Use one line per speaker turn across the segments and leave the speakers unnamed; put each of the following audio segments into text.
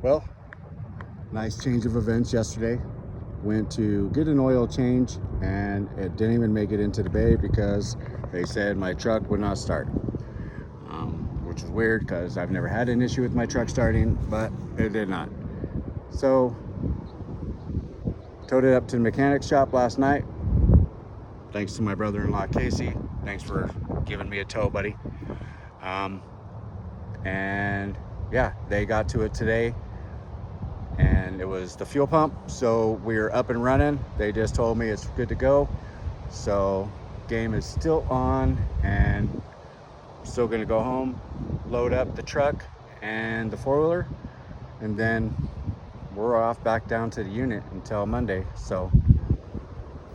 Well, nice change of events yesterday. Went to get an oil change and it didn't even make it into the bay because they said my truck would not start. Which is weird because I've never had an issue with my truck starting, but it did not. So, towed it up to the mechanic shop last night. Thanks to my brother-in-law, Casey. Thanks for giving me a tow, buddy. And yeah, they got to it today and it was the fuel pump. So we're up and running. They just told me it's good to go. So game is still on and I'm still gonna go home, load up the truck and the four-wheeler, and then we're off back down to the unit until Monday. So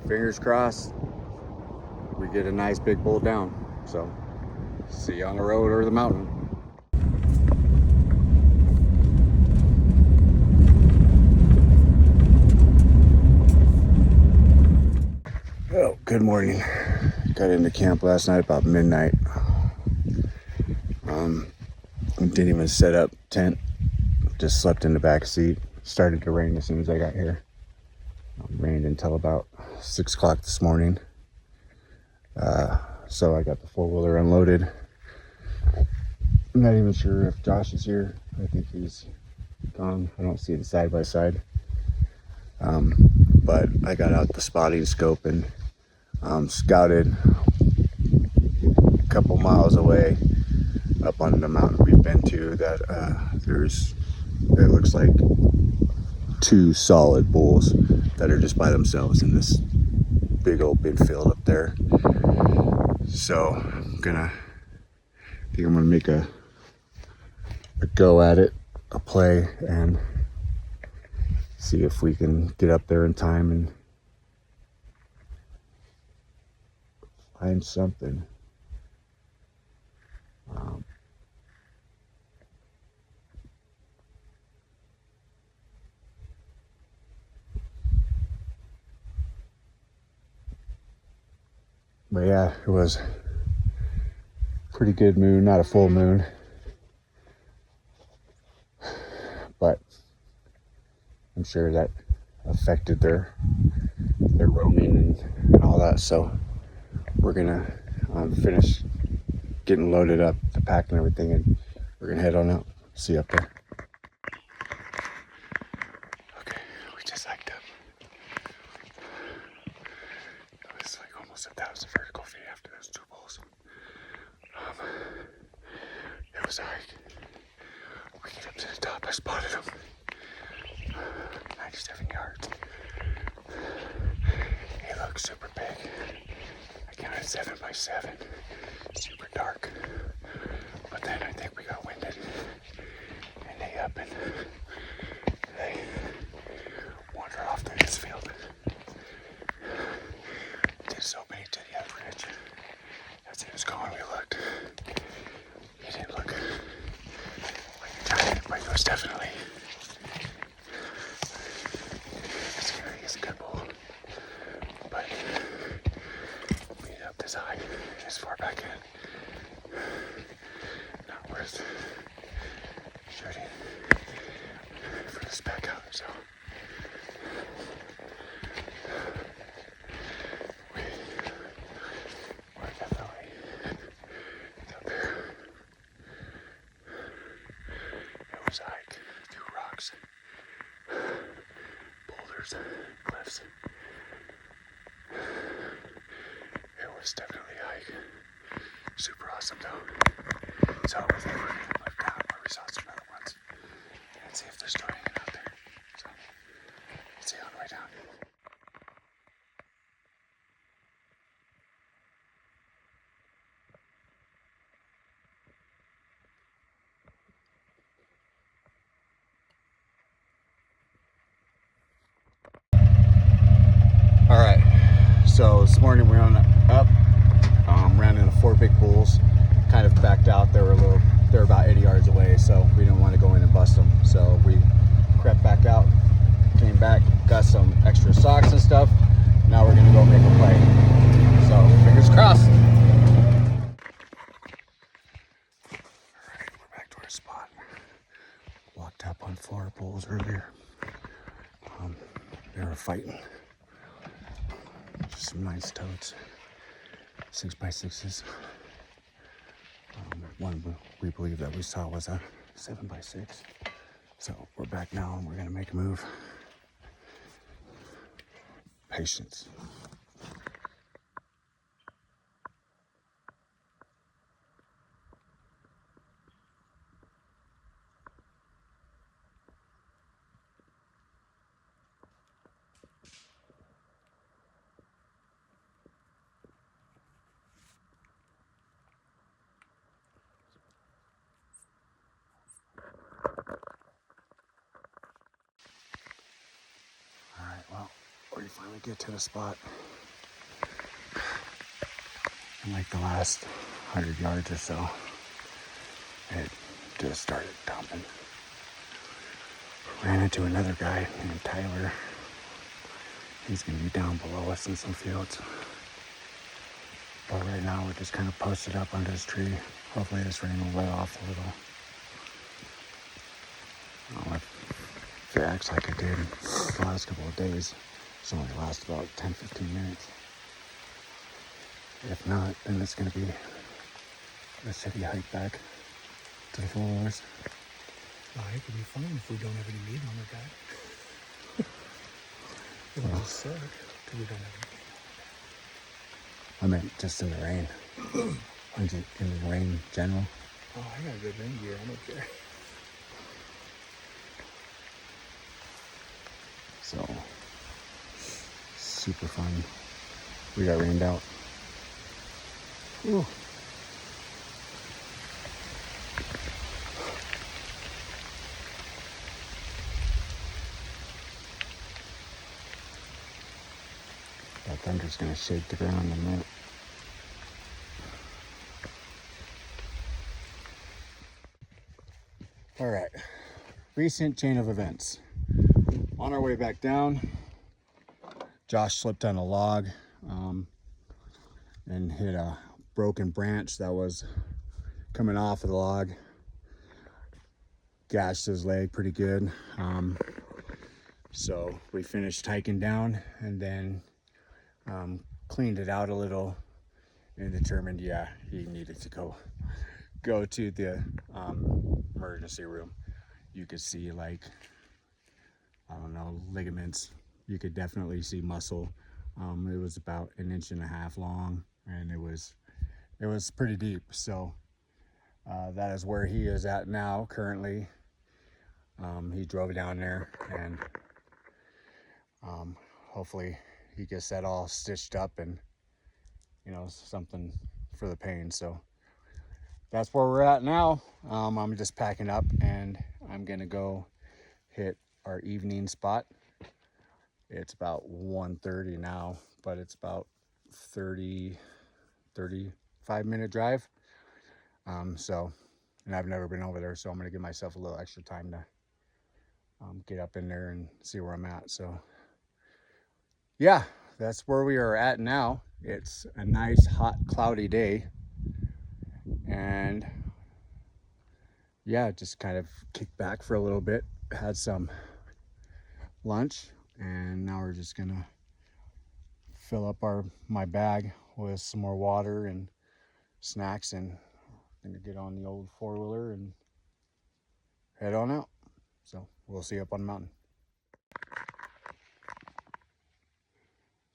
fingers crossed we get a nice big bull down. So see you on the road or the mountain. Oh, good morning. Got into camp last night about midnight. Didn't even set up tent. Just slept in the back seat. Started to rain as soon as I got here. Rained until about 6 o'clock this morning. So I got the four-wheeler unloaded. I'm not even sure if Josh is here. I think he's gone. I don't see the side by side. But I got out the spotting scope and scouted a couple miles away up on the mountain we've been to that it looks like 2 solid bulls that are just by themselves in this big open field up there. So I think I'm gonna make a go at it, a play, and see if we can get up there in time and find something. But yeah, it was pretty good moon, not a full moon, but I'm sure that affected their roaming and all that. So we're gonna finish getting loaded up, the pack and everything, and we're gonna head on out. See you up there. Okay, we just hiked up. It was like almost 1,000 vertical feet after those 2 bulls. It was a hike. We get up to the top, I spotted them. 97 yards. He looked super big. I counted 7 by 7. Super dark. But then I think we got winded. And they up and they wander off through this field. Did so many to the other ridge. As he was going, we looked. He didn't look like a giant, but he was definitely scary as a good bull. But we ended up this high, this far back in. Not worth shooting for this back out, so we're definitely out there. It was a hike through rocks, boulders, cliffs. It was definitely a hike. Super awesome though. So we think we're gonna live down where we saw some other ones and see if there's still anything out there. So let's see on the way down. All right, so this morning we went up, ran into 4 big bulls, kind of backed out. They're about 80 yards away, so we didn't want to go in and bust them. So we crept back out, came back, got some extra socks and stuff. Now we're gonna go make a play. So fingers crossed. All right, we're back to our spot. Walked up on 4 bulls. fighting. Just some nice toads, 6x6s. One we believe that we saw was a 7x6. So we're back now and we're gonna make a move. Patience. All right, well, we finally get to the spot. In like the last 100 yards or so, it just started dumping. Ran into another guy named Tyler. He's gonna be down below us in some fields. But right now we're just kind of posted up under this tree. Hopefully this rain will let off a little. I don't know if it acts like it did the last couple of days. It's only last about 10-15 minutes. If not, then it's gonna be a city hike back to the floors.
The hike would be fine if we don't have any meat on the guy. It would just suck because we don't have any meat
I meant just in the rain. In the rain in general.
on the guy. Oh, I got good rain gear. I don't care.
So, super fun. We got rained out. Ooh. That thunder's gonna shake the ground in a minute. All right, recent chain of events. On our way back down, Josh slipped on a log and hit a broken branch that was coming off of the log. Gashed his leg pretty good. So we finished hiking down and then cleaned it out a little and determined, yeah, he needed to go to the emergency room. You could see, like, I don't know, ligaments. You could definitely see muscle. It was about 1.5 inches long, and it was pretty deep. So that is where he is at now currently. He drove down there, and hopefully he gets that all stitched up and, you know, something for the pain. So that's where we're at now. I'm just packing up and I'm gonna go hit our evening spot. It's about 1:30 now, but it's about 35-minute drive. And I've never been over there, so I'm gonna give myself a little extra time to get up in there and see where I'm at. So yeah, that's where we are at now. It's a nice, hot, cloudy day. And yeah, just kind of kicked back for a little bit, had some lunch, and now we're just gonna fill up my bag with some more water and snacks, and gonna get on the old four-wheeler and head on out. So we'll see you up on the mountain.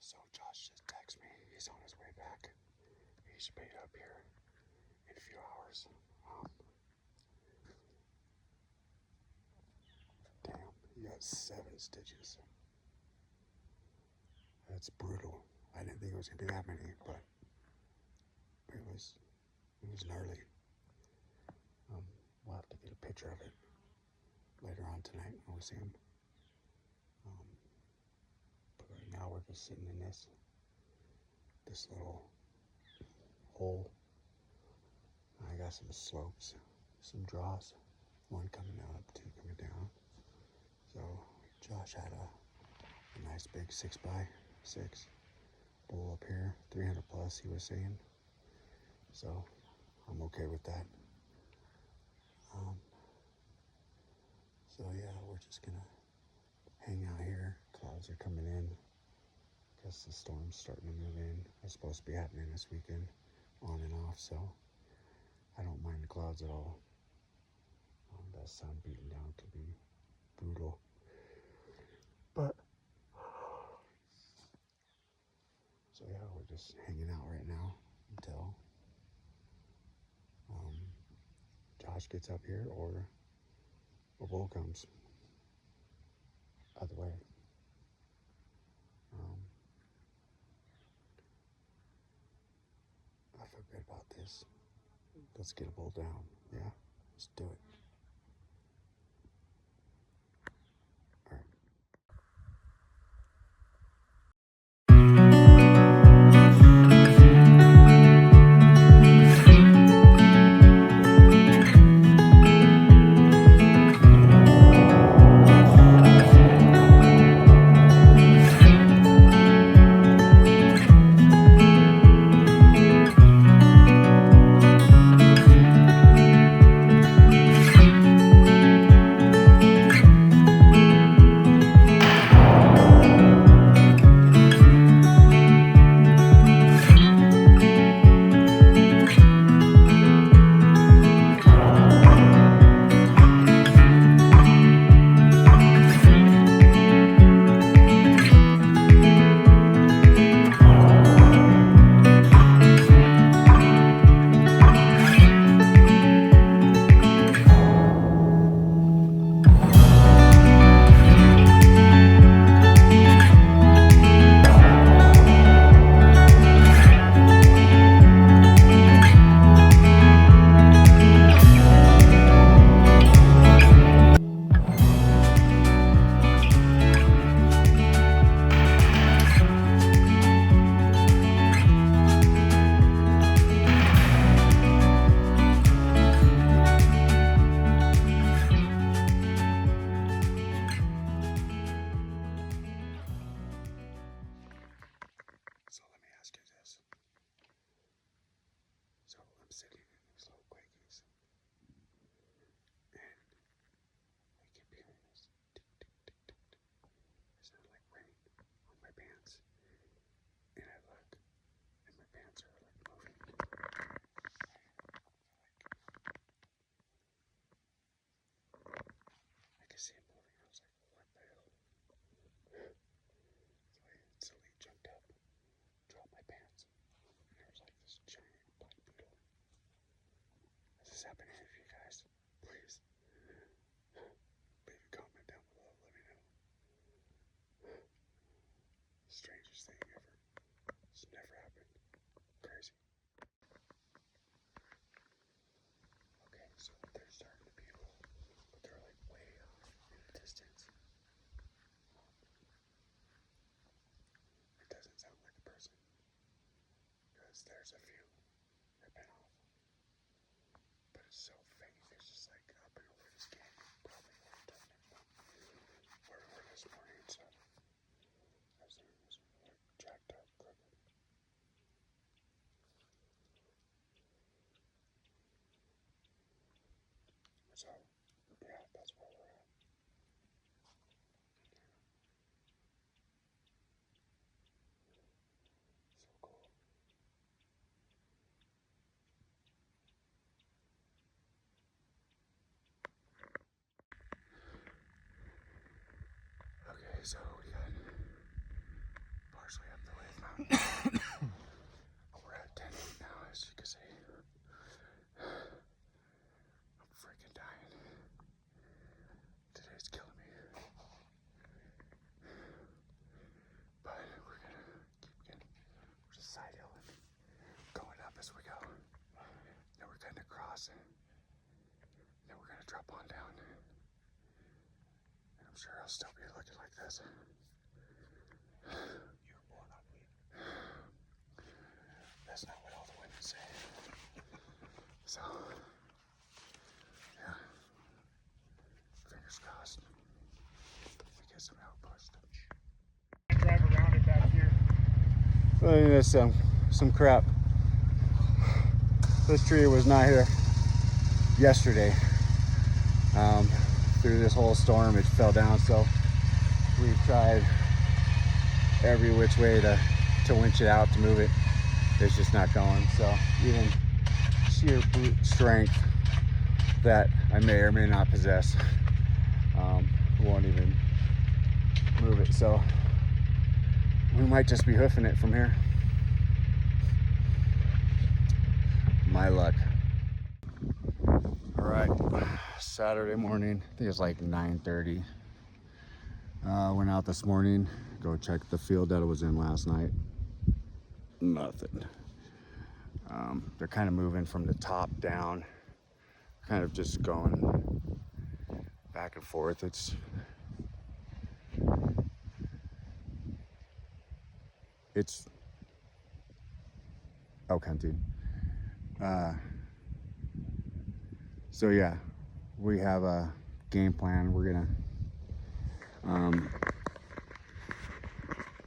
So Josh just texted me. He's on his way back. He should be up here in a few hours. Damn, he got 7 stitches. That's brutal. I didn't think it was gonna be that many, but it was gnarly. We'll have to get a picture of it later on tonight when we see him. But right now we're just sitting in this little hole. I got some slopes, some draws, one coming up, 2 coming down. So Josh had a nice big 6x6 bull up here, 300 plus he was saying. So I'm okay with that. So yeah, we're just gonna hang out here, Clouds are coming in. Guess the storm's starting to move in. It's supposed to be happening this weekend, on and off, so I don't mind the clouds at all. That sun beating down can be brutal. But, so yeah, we're just hanging out right now until Josh gets up here or a bull comes. Either way. I feel good about this. Let's get a bull down. Yeah, let's do it. All right. So let me ask you this. So I'm sitting in these little quakies, and I keep hearing this tick, tick, tick, tick, tick. It sounded like rain on my pants. And I look, and my pants are like moving. I could see it moving. I was like, what the hell? So I instantly jumped up, dropped my pants, and there was like this giant black beetle. Is this happening to you guys? Please leave a comment down below. Let me know. Strangest thing ever. It's never happened. Crazy. Okay, so they're starting to be little, but they're like way off in the distance. It doesn't sound like a person, because there's a few that been off. But it's so faint, it's just like up and over this canyon. Probably where it doesn't where we were this morning, so as soon as we were jacked up crooked. So yeah, that's where we're at. So cool. Okay, so we got partially up the way of the mountain. We're at 10 feet now, as you can see. I'm freaking dying. Today's killing me. But we're gonna keep getting, we're just side hilling, going up as we go. Then we're cutting across, and then we're gonna drop on down. And I'm sure I'll still be looking like this. You were born ugly. That's not what all the women say. So, yeah. Fingers crossed. We get some out pushed.
Drive around it back here.
Look at this, some crap. This tree was not here yesterday. Through this whole storm, it fell down, so we tried every which way to winch it out, to move it. It's just not going. So even sheer brute strength that I may or may not possess won't even move it. So we might just be hoofing it from here. My luck. All right, Saturday morning, I think it's like 9:30. Went out this morning, go check the field that I was in last night. Nothing. They're kind of moving from the top down, kind of just going back and forth. It's elk hunting. So yeah, we have a game plan. We're gonna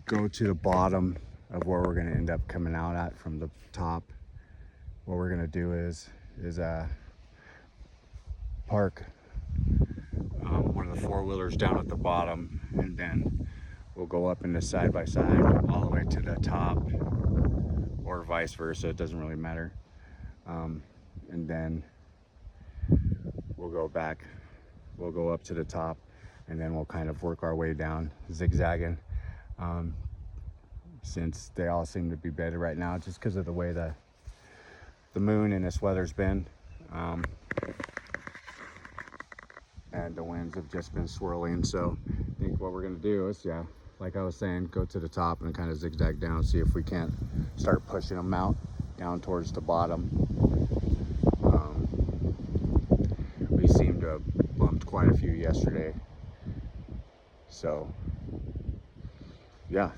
go to the bottom of where we're gonna end up coming out at from the top. What we're gonna do is park one of the four-wheelers down at the bottom, and then we'll go up into side by side all the way to the top, or vice versa. It doesn't really matter. And then we'll go back. We'll go up to the top, and then we'll kind of work our way down, zigzagging. Since they all seem to be better right now, just because of the way the moon and this weather's been, and the winds have just been swirling. So I think what we're gonna do is, yeah, like I was saying, go to the top and kind of zigzag down, see if we can't start pushing them out down towards the bottom. We seem to have bumped quite a few yesterday, so yeah,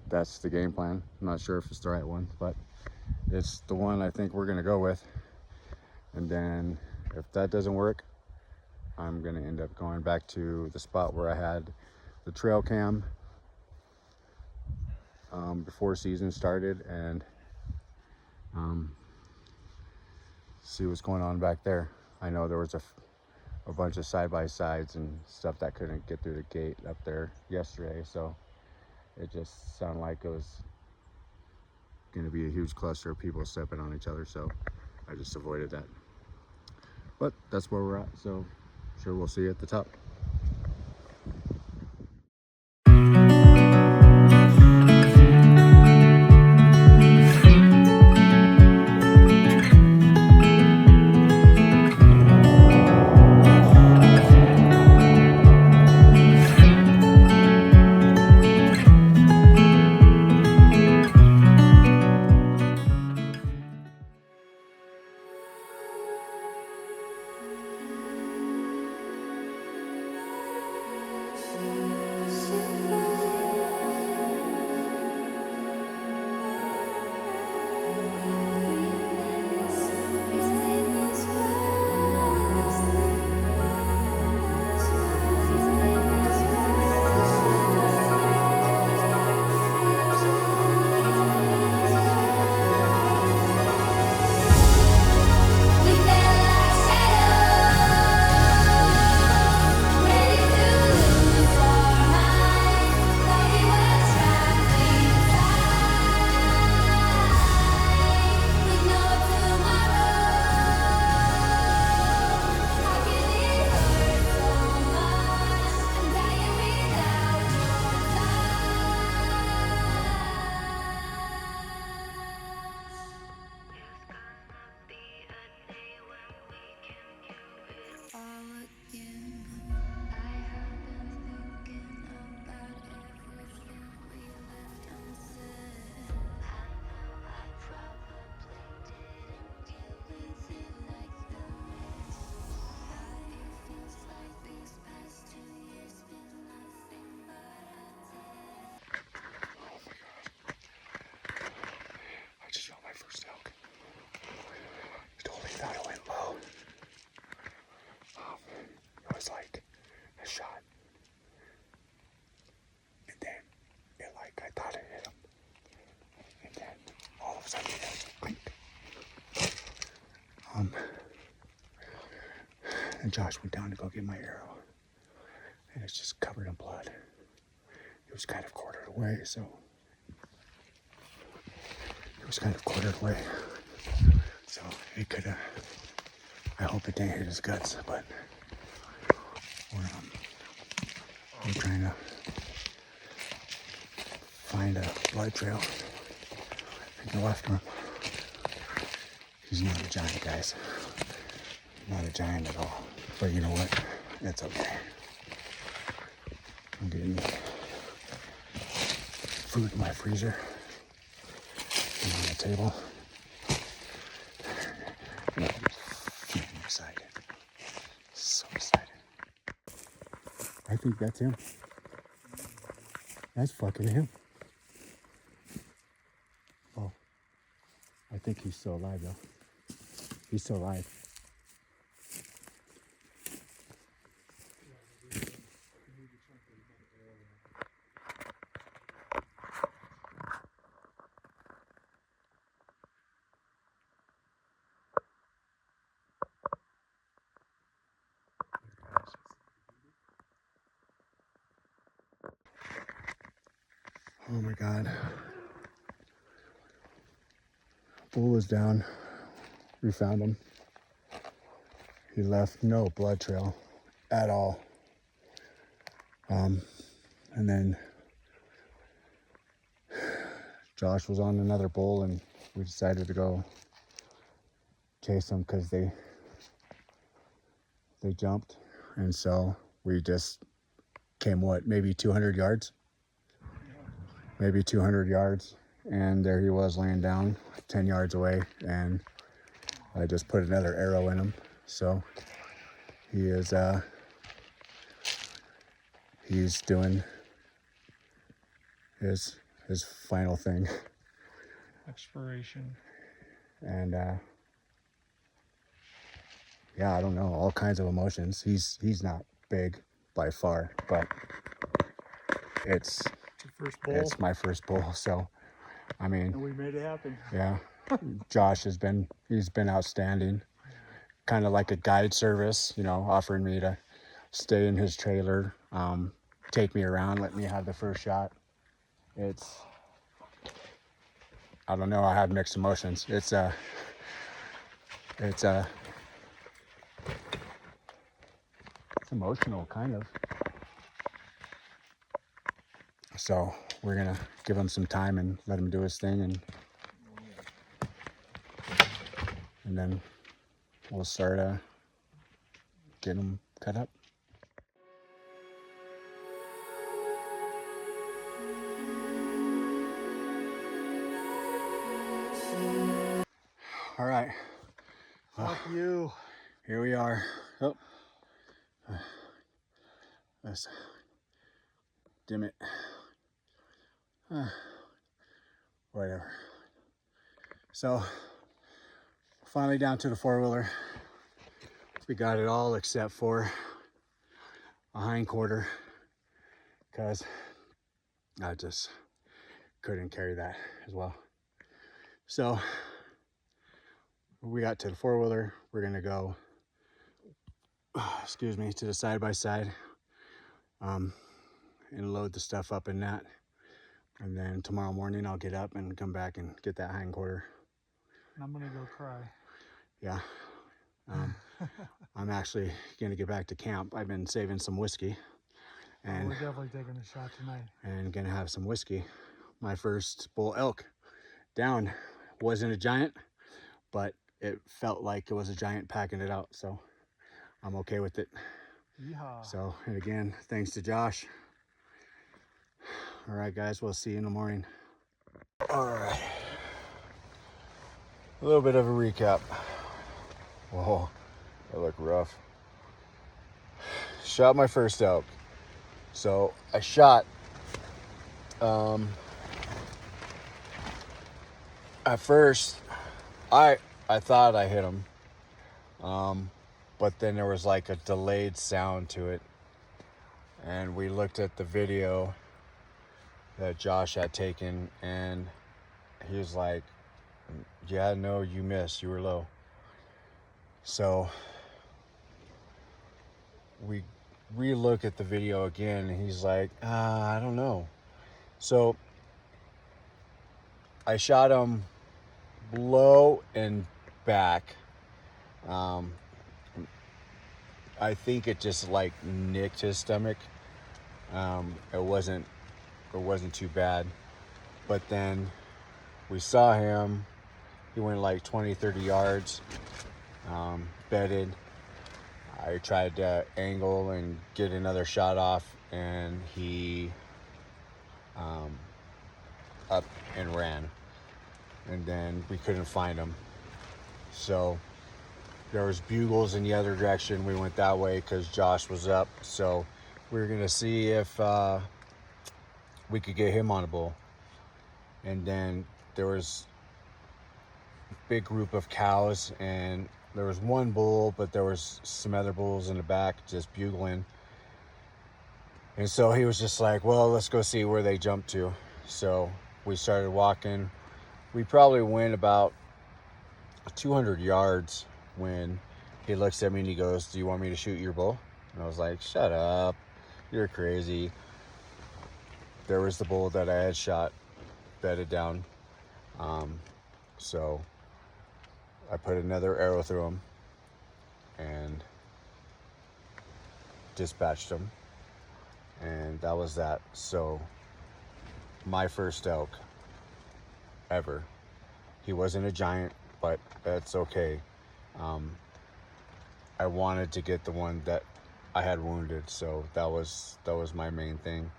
that's the game plan. I'm not sure if it's the right one, but it's the one I think we're gonna go with. And then if that doesn't work, I'm gonna end up going back to the spot where I had the trail cam before season started, and see what's going on back there. I know there was a bunch of side-by-sides and stuff that couldn't get through the gate up there yesterday, so it just sounded like it was gonna be a huge cluster of people stepping on each other, so I just avoided that. But that's where we're at, so sure we'll see you at the top. I just shot my first elk. Totally thought it went low. It was like a shot, and then I thought it hit him, and then all of a sudden it was clink. And Josh went down to go get my arrow, and it's just covered in blood. He was kind of quartered away, so it was kind of quartered away. So it could have, I hope it didn't hit his guts, but we're trying to find a blood trail and go after him. He's not a giant, guys. Not a giant at all. But you know what? It's okay. I'm getting food in my freezer and on the table. And I'm excited. So excited. I think that's him. That's fucking him. Oh. I think he's still alive though. He's still alive. Oh my God. Bull was down. We found him. He left no blood trail at all. And then Josh was on another bull and we decided to go chase them because they jumped. And so we just came, what, maybe 200 yards? Maybe 200 yards. And there he was laying down 10 yards away. And I just put another arrow in him. So he is, he's doing his final thing.
Expiration.
And yeah, I don't know, all kinds of emotions. He's not big by far, but it's
Your first bull.
it's my first bull, so I mean,
And we made it happen.
yeah. Josh he's been outstanding. Kind of like a guide service, you know, offering me to stay in his trailer, take me around, let me have the first shot. It's, I don't know, I have mixed emotions. It's emotional, kind of. So we're gonna give him some time and let him do his thing, and then we'll start getting him cut up. All right.
Fuck you.
Here we are. Oh. Let's dim it. Whatever. So, finally down to the four-wheeler. We got it all except for a hind quarter, because I just couldn't carry that as well. So, we got to the four-wheeler. We're gonna go, excuse me, to the side-by-side, and load the stuff up in that. And then tomorrow morning I'll get up and come back and get that hind quarter.
And I'm gonna go cry.
Yeah. I'm actually gonna get back to camp. I've been saving some whiskey, and
we're definitely taking a shot tonight.
And gonna have some whiskey. My first bull elk down wasn't a giant, but it felt like it was a giant packing it out, so I'm okay with it.
Yeehaw.
So, and again, thanks to Josh. All right, guys, we'll see you in the morning. All right, a little bit of a recap. Whoa, that looked rough. Shot my first elk. So I shot, at first, I thought I hit him, but then there was like a delayed sound to it, and we looked at the video that Josh had taken, and he was like, yeah, no, you missed, you were low. So we re-look at the video again, and he's like, I don't know. So I shot him low and back. I think it just like nicked his stomach. It wasn't too bad, but then we saw him. He went like 20-30 yards, bedded. I tried to angle and get another shot off, and he up and ran, and then we couldn't find him. So there was bugles in the other direction. We went that way because Josh was up, so we were gonna see if we could get him on a bull. And then there was a big group of cows, and there was one bull, but there was some other bulls in the back just bugling. And so he was just like, well, let's go see where they jumped to. So we started walking. We probably went about 200 yards when he looks at me and he goes, do you want me to shoot your bull? And I was like, shut up, you're crazy. There was the bull that I had shot, bedded down. So I put another arrow through him and dispatched him, and that was that. So my first elk ever. He wasn't a giant, but that's okay. I wanted to get the one that I had wounded, so that was my main thing.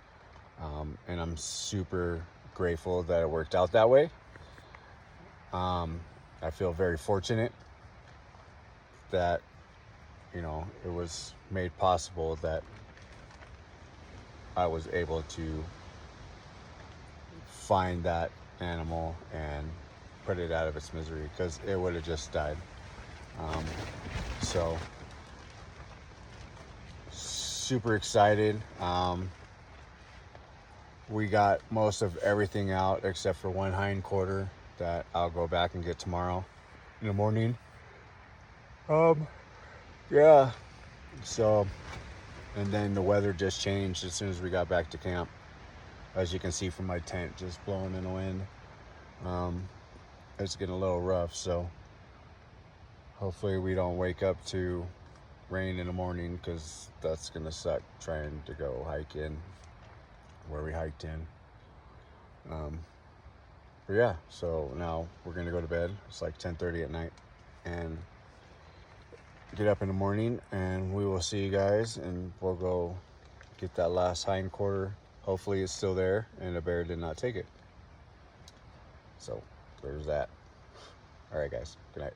And I'm super grateful that it worked out that way. I feel very fortunate that, you know, it was made possible that I was able to find that animal and put it out of its misery, because it would have just died. So super excited. We got most of everything out except for one hind quarter that I'll go back and get tomorrow in the morning. Yeah. So, and then the weather just changed as soon as we got back to camp. As you can see from my tent just blowing in the wind. It's getting a little rough, so hopefully we don't wake up to rain in the morning, because that's gonna suck trying to go hike in where we hiked in. But yeah, so now we're gonna go to bed. It's like 10:30 at night, and get up in the morning, and we will see you guys, and we'll go get that last hind quarter. Hopefully it's still there and the bear did not take it. So there's that. All right, guys, good night.